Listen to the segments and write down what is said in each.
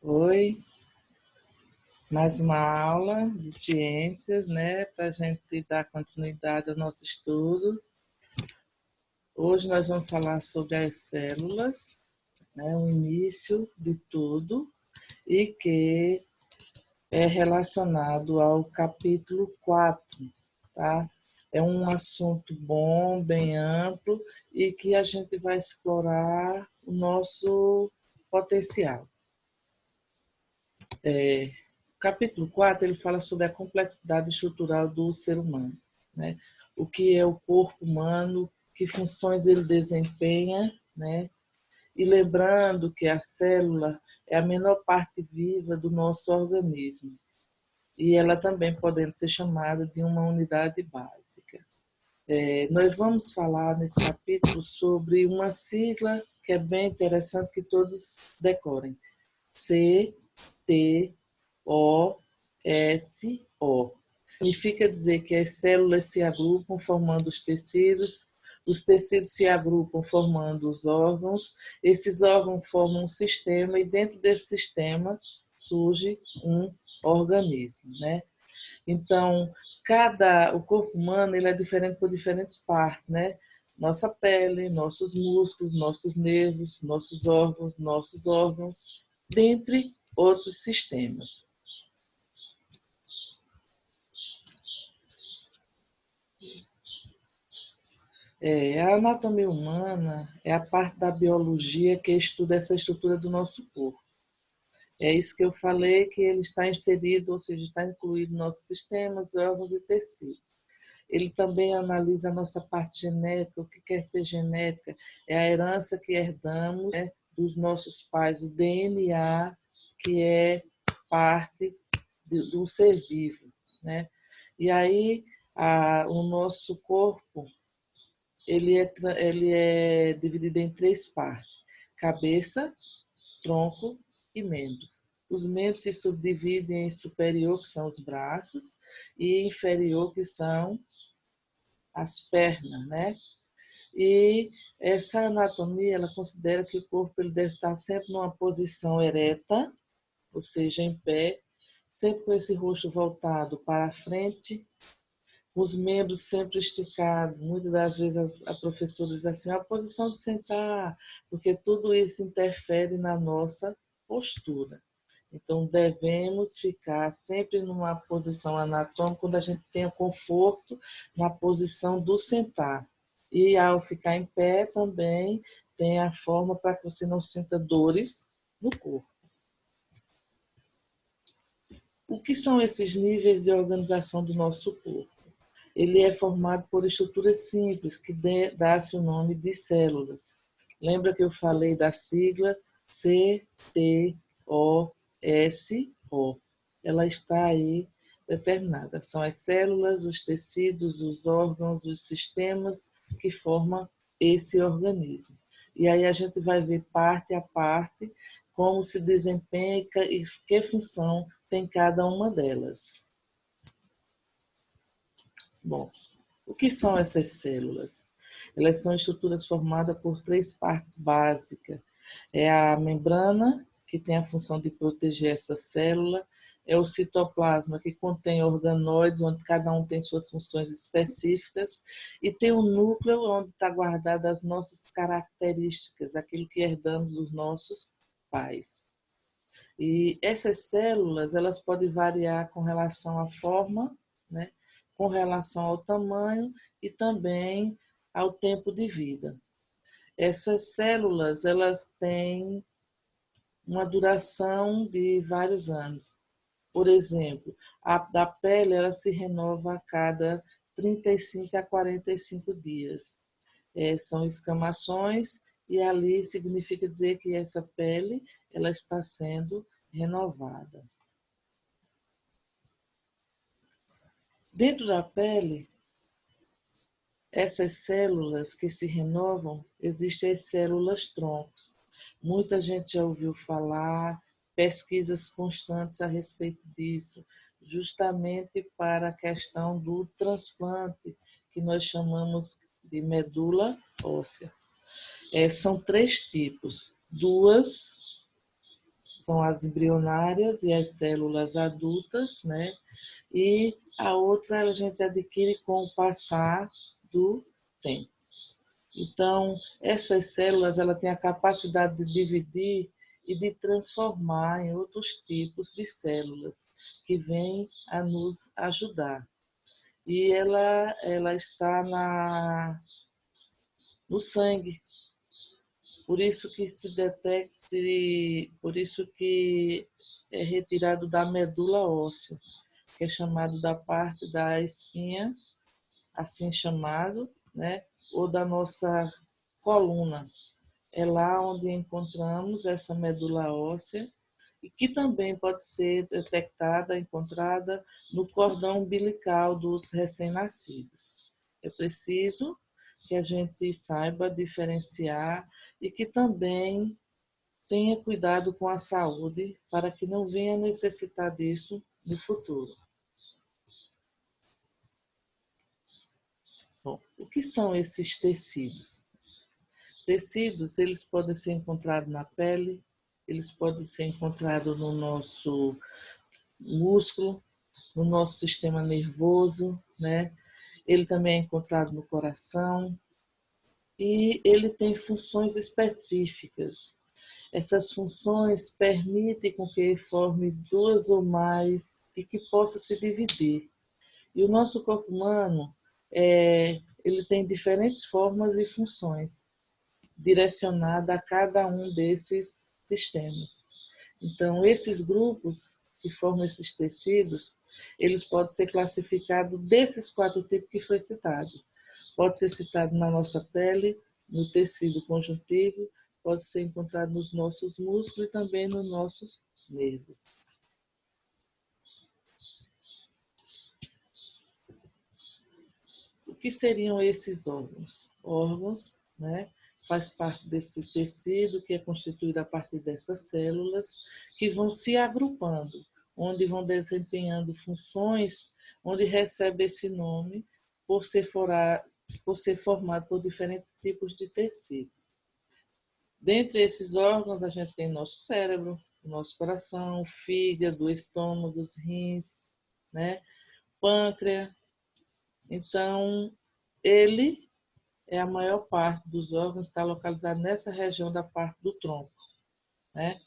Oi, mais uma aula de ciências, né, para a gente dar continuidade ao nosso estudo. Hoje nós vamos falar sobre as células, né, o início de tudo, e que é relacionado ao capítulo 4, tá? É um assunto bom, bem amplo, e que a gente vai explorar o nosso potencial. O capítulo 4 ele fala sobre a complexidade estrutural do ser humano, né? O que é o corpo humano, que funções ele desempenha, né? E lembrando que a célula é a menor parte viva do nosso organismo e ela também pode ser chamada de uma unidade básica. Nós vamos falar nesse capítulo sobre uma sigla que é bem interessante que todos decorem. CTOSO. Significa dizer que as células se agrupam formando os tecidos se agrupam formando os órgãos, esses órgãos formam um sistema e dentro desse sistema surge um organismo, né? Então, o corpo humano ele é diferente por diferentes partes, né? Nossa pele, nossos músculos, nossos nervos, nossos órgãos, dentre outros sistemas. A anatomia humana é a parte da biologia que estuda essa estrutura do nosso corpo. É isso que eu falei, que ele está inserido, ou seja, está incluído nos nossos sistemas, órgãos e tecidos. Ele também analisa a nossa parte genética, o que quer ser genética, é a herança que herdamos, né, dos nossos pais, o DNA, que é parte do ser vivo, né? E aí, o nosso corpo, ele é dividido em três partes: cabeça, tronco e membros. Os membros se subdividem em superior, que são os braços, e inferior, que são as pernas, né? E essa anatomia, ela considera que o corpo ele deve estar sempre numa posição ereta, ou seja, em pé, sempre com esse rosto voltado para a frente, os membros sempre esticados. Muitas das vezes a professora diz assim, a posição de sentar, porque tudo isso interfere na nossa postura. Então, devemos ficar sempre numa posição anatômica, quando a gente tenha conforto na posição do sentar. E ao ficar em pé também tem a forma para que você não sinta dores no corpo. O que são esses níveis de organização do nosso corpo? Ele é formado por estruturas simples, que dá-se o nome de células. Lembra que eu falei da sigla CTOSO? Ela está aí determinada. São as células, os tecidos, os órgãos, os sistemas que formam esse organismo. E aí a gente vai ver parte a parte como se desempenha e que função tem cada uma delas. Bom, o que são essas células? Elas são estruturas formadas por três partes básicas. É a membrana, que tem a função de proteger essa célula. É o citoplasma, que contém organoides, onde cada um tem suas funções específicas. E tem o núcleo, onde está guardada as nossas características, aquilo que herdamos dos nossos pais. E essas células, elas podem variar com relação à forma, né? Com relação ao tamanho e também ao tempo de vida. Essas células, elas têm uma duração de vários anos. Por exemplo, a da pele, ela se renova a cada 35 a 45 dias. São escamações e ali significa dizer que essa pele ela está sendo renovada. Dentro da pele, essas células que se renovam, existem as células troncos. Muita gente já ouviu falar, pesquisas constantes a respeito disso, justamente para a questão do transplante, que nós chamamos de medula óssea. São três tipos. Duas são as embrionárias e as células adultas, né? E a outra a gente adquire com o passar do tempo. Então, essas células ela têm a capacidade de dividir e de transformar em outros tipos de células que vêm a nos ajudar. E ela está no sangue. Por isso que se detecta, por isso que é retirado da medula óssea, que é chamado da parte da espinha, assim chamado, né? Ou da nossa coluna. É lá onde encontramos essa medula óssea e que também pode ser detectada, encontrada no cordão umbilical dos recém-nascidos. É preciso que a gente saiba diferenciar e que também tenha cuidado com a saúde para que não venha necessitar disso no futuro. Bom, o que são esses tecidos? Tecidos, eles podem ser encontrados na pele, eles podem ser encontrados no nosso músculo, no nosso sistema nervoso, né? Ele também é encontrado no coração e ele tem funções específicas. Essas funções permitem com que forme duas ou mais e que possa se dividir. E o nosso corpo humano, ele tem diferentes formas e funções direcionada a cada um desses sistemas. Então, esses grupos que formam esses tecidos, eles podem ser classificados desses 4 tipos que foi citado. Pode ser citado na nossa pele, no tecido conjuntivo, pode ser encontrado nos nossos músculos e também nos nossos nervos. O que seriam esses órgãos? Órgãos, né? Faz parte desse tecido que é constituído a partir dessas células que vão se agrupando, onde vão desempenhando funções, onde recebe esse nome por ser formado por diferentes tipos de tecido. Dentre esses órgãos, a gente tem nosso cérebro, nosso coração, fígado, estômago, os rins, né? Pâncreas. Então, ele a maior parte dos órgãos está localizado nessa região da parte do tronco, né?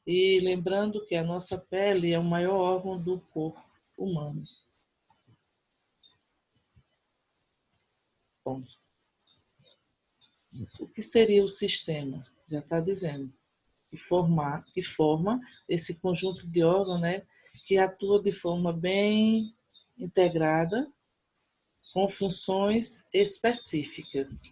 E lembrando que a nossa pele é o maior órgão do corpo humano. Bom, o que seria o sistema? Já está dizendo. Que forma esse conjunto de órgãos, né? Que atua de forma bem integrada, com funções específicas,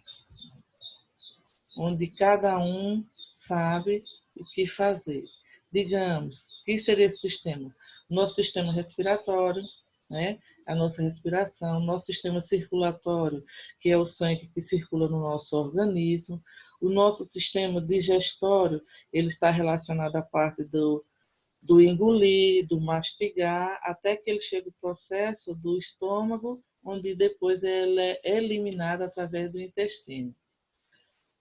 onde cada um sabe o que fazer. Digamos, o que seria esse sistema? Nosso sistema respiratório, né? A nossa respiração, nosso sistema circulatório, que é o sangue que circula no nosso organismo, o nosso sistema digestório, ele está relacionado à parte do engolir, do mastigar, até que ele chega ao processo do estômago, onde depois ele é eliminado através do intestino.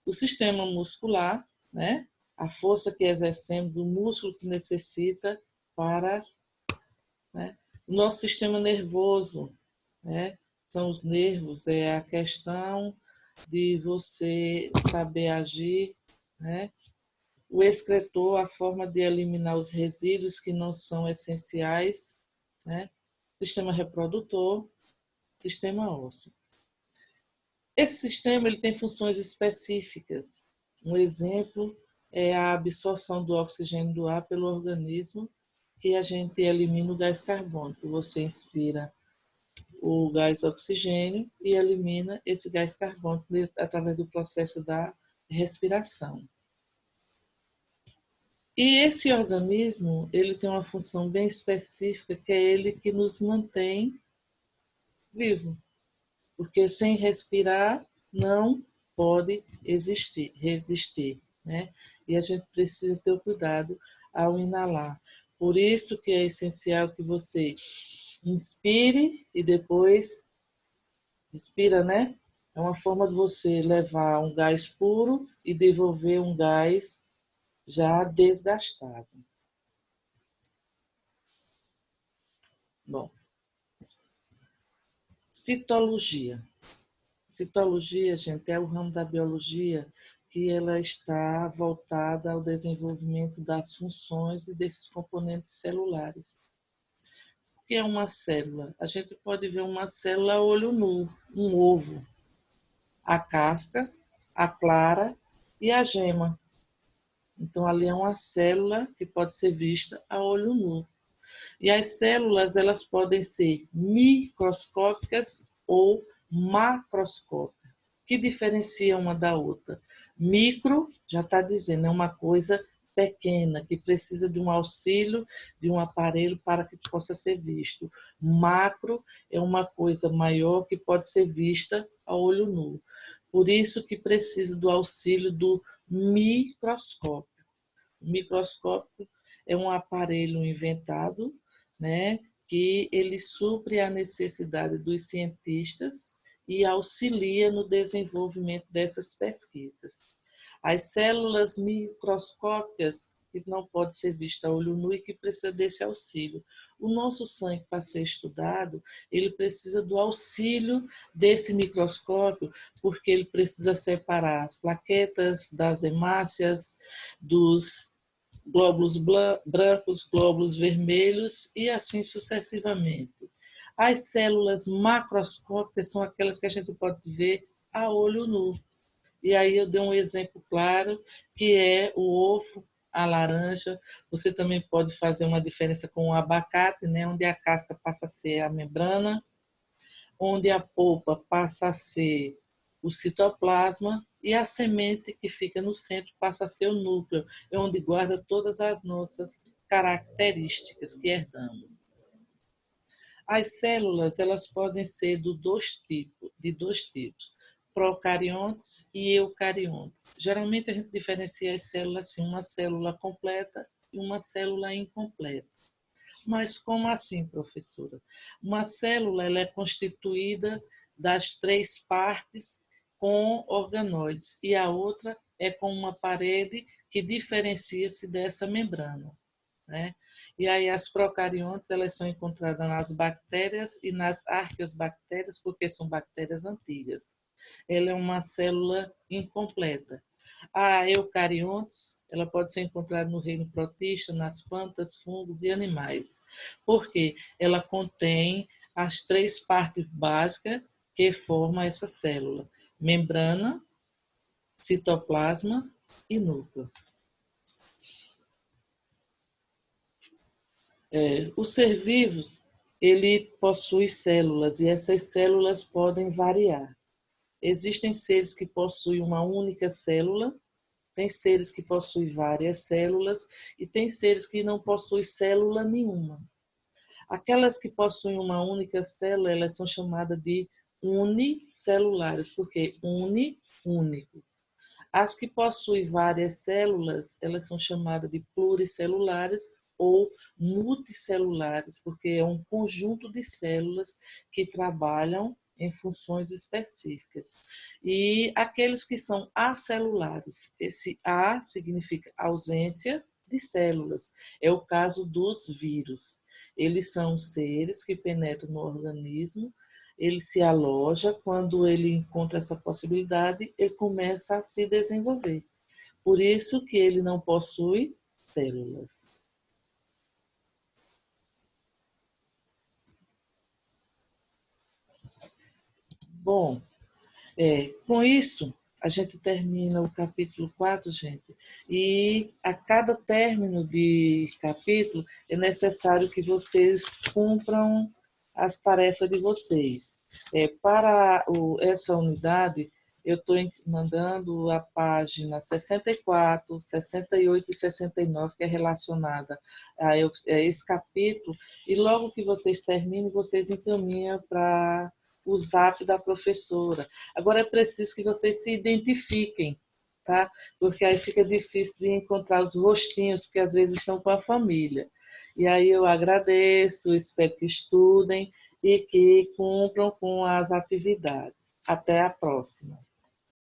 O sistema muscular, né? A força que exercemos, o músculo que necessita para, né? O nosso sistema nervoso, né? São os nervos, é a questão de você saber agir, né? O excretor, a forma de eliminar os resíduos que não são essenciais, né? Sistema reprodutor, sistema ósseo. Esse sistema ele tem funções específicas. Um exemplo é a absorção do oxigênio do ar pelo organismo, que a gente elimina o gás carbônico. Você inspira o gás oxigênio e elimina esse gás carbônico através do processo da respiração. E esse organismo, ele tem uma função bem específica, que é ele que nos mantém vivo. Porque sem respirar não pode resistir, né? E a gente precisa ter o cuidado ao inalar. Por isso que é essencial que você inspire e depois respira, né? É uma forma de você levar um gás puro e devolver um gás já desgastado. Bom, citologia. Citologia, gente, é o ramo da biologia que ela está voltada ao desenvolvimento das funções e desses componentes celulares. O que é uma célula? A gente pode ver uma célula a olho nu, um ovo, a casca, a clara e a gema. Então, ali é uma célula que pode ser vista a olho nu. E as células, elas podem ser microscópicas ou macroscópicas. Que diferencia uma da outra? Micro, já está dizendo, é uma coisa pequena, que precisa de um auxílio de um aparelho para que possa ser visto. Macro é uma coisa maior que pode ser vista a olho nu. Por isso que precisa do auxílio do microscópio. O microscópio é um aparelho inventado, né, que ele supre a necessidade dos cientistas e auxilia no desenvolvimento dessas pesquisas. As células microscópicas, que não pode ser vista a olho nu e que precisa desse auxílio. O nosso sangue, para ser estudado, ele precisa do auxílio desse microscópio, porque ele precisa separar as plaquetas das hemácias, dos glóbulos brancos, glóbulos vermelhos e assim sucessivamente. As células macroscópicas são aquelas que a gente pode ver a olho nu. E aí eu dei um exemplo claro, que é o ovo, a laranja. Você também pode fazer uma diferença com o abacate, né, onde a casca passa a ser a membrana, onde a polpa passa a ser o citoplasma e a semente que fica no centro passa a ser o núcleo, é onde guarda todas as nossas características que herdamos. As células, elas podem ser de dois tipos, procariontes e eucariontes. Geralmente a gente diferencia as células assim, uma célula completa e uma célula incompleta. Mas como assim, professora? Uma célula ela é constituída das três partes com organoides e a outra é com uma parede que diferencia-se dessa membrana, né? E aí as procariontes elas são encontradas nas bactérias e nas arqueobactérias, porque são bactérias antigas. Ela é uma célula incompleta. A eucariontes, ela pode ser encontrada no reino protista, nas plantas, fungos e animais, porque ela contém as três partes básicas que formam essa célula: membrana, citoplasma e núcleo. O ser vivo, ele possui células e essas células podem variar. Existem seres que possuem uma única célula, tem seres que possuem várias células e tem seres que não possuem célula nenhuma. Aquelas que possuem uma única célula, elas são chamadas de unicelulares, porque único. As que possuem várias células, elas são chamadas de pluricelulares ou multicelulares, porque é um conjunto de células que trabalham em funções específicas. E aqueles que são acelulares, esse A significa ausência de células, é o caso dos vírus. Eles são seres que penetram no organismo, ele se aloja, quando ele encontra essa possibilidade, ele começa a se desenvolver. Por isso que ele não possui células. Bom, com isso, a gente termina o capítulo 4, gente, e a cada término de capítulo é necessário que vocês cumpram as tarefas de vocês. Para essa unidade, eu estou mandando a página 64, 68 e 69, que é relacionada a esse capítulo, e logo que vocês terminem, vocês encaminham para o zap da professora. Agora é preciso que vocês se identifiquem, tá? Porque aí fica difícil de encontrar os rostinhos, porque às vezes estão com a família. E aí eu agradeço, espero que estudem e que cumpram com as atividades. Até a próxima.